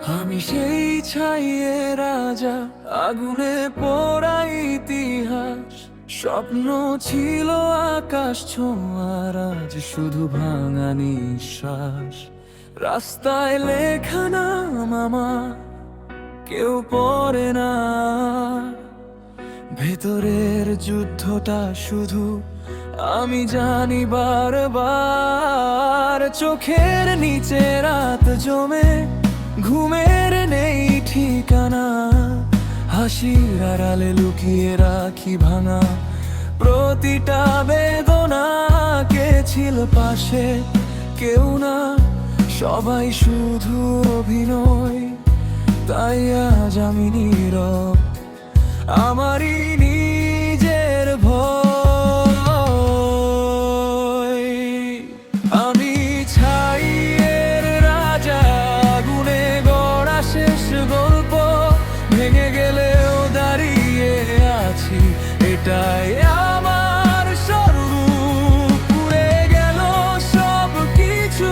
আমি সেই ছাইয়ে রাজা, আগুনে পোড়া ইতিহাস। স্বপ্ন ছিল আকাশ ছোঁয়ার, আজ শুধু ভাঙা নিঃশ্বাস। রাস্তায় লেখা নাম আমার, কেউ পড়ে না। ভেতরের যুদ্ধটা শুধু আমি জানি। বারবার চোখের নিচে রাত জমে, ঘুমের নেই ঠিকানা। হাসির আড়ালে লুকিয়ে রাখি ভাঙা প্রতিটা বেদনা। কে ছিল পাশে? কেউ না, সবাই শুধু অভিনয়। তাই আজ আমি নীরব, আমারই নিজের ভয়। আমি ছাইয়ের রাজা, আগুনে গড়া শেষ গল্প। ভেঙে গেলেও দাঁড়িয়ে আছি, এটাই আমার স্বরূপ। পুড়ে গেল সব কিছু,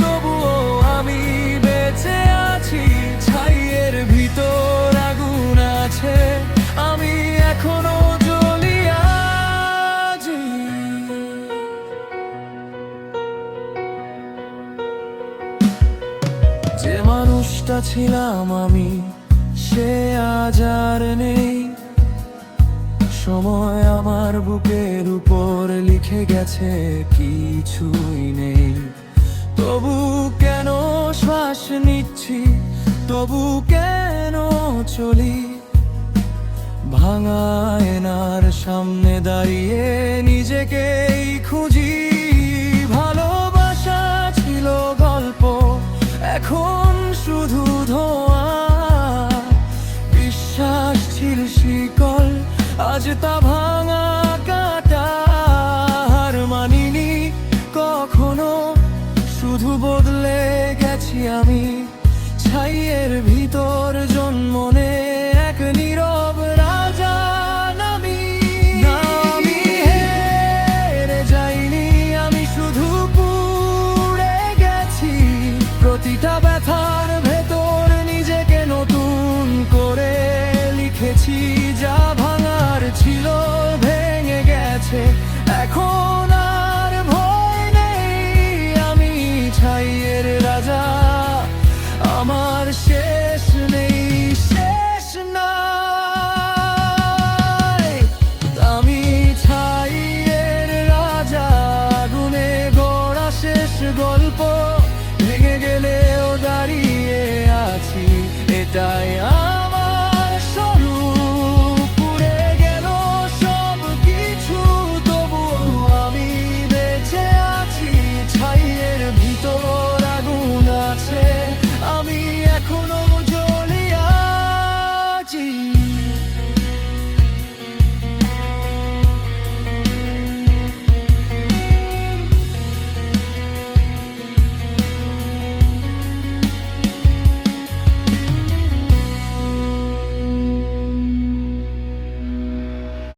তবুও আমি বেঁচে আছি। ছাইয়ের ভিতর আগুন আছে, আমি এখনো জ্বলি আছি। যে মানুষটা ছিলাম আমি, সে আজ আর নেই। সময় আমার বুকের উপর লিখে গেছে কিছুই নেই। তবু কেন শ্বাস নিচ্ছি, তবু কেন চলি? ভাঙা আয়নার সামনে দাঁড়িয়ে নিজেকেই খুঁজি। ভালোবাসা ছিল গল্প, এখন শুধু ধোঁয়া। বিশ্বাস ছিল শিকল, আজ তা ভাঙা কাটা। হার মানিনি কখনো, শুধু বদলে গেছি আমি। ছাইয়ের ভিতর জন্ম নে এক নীরব রাজা নামি। না, আমি হেরে যাইনি, আমি শুধু পুড়ে গেছি। প্রতিটা ব্যথার ভেতর নিজেকে নতুন করে লিখেছি। যা ভাঙার ছিল ভেঙে গেছে, এখন আর ভয় নেই। আমি ছাইয়ের রাজা, আমার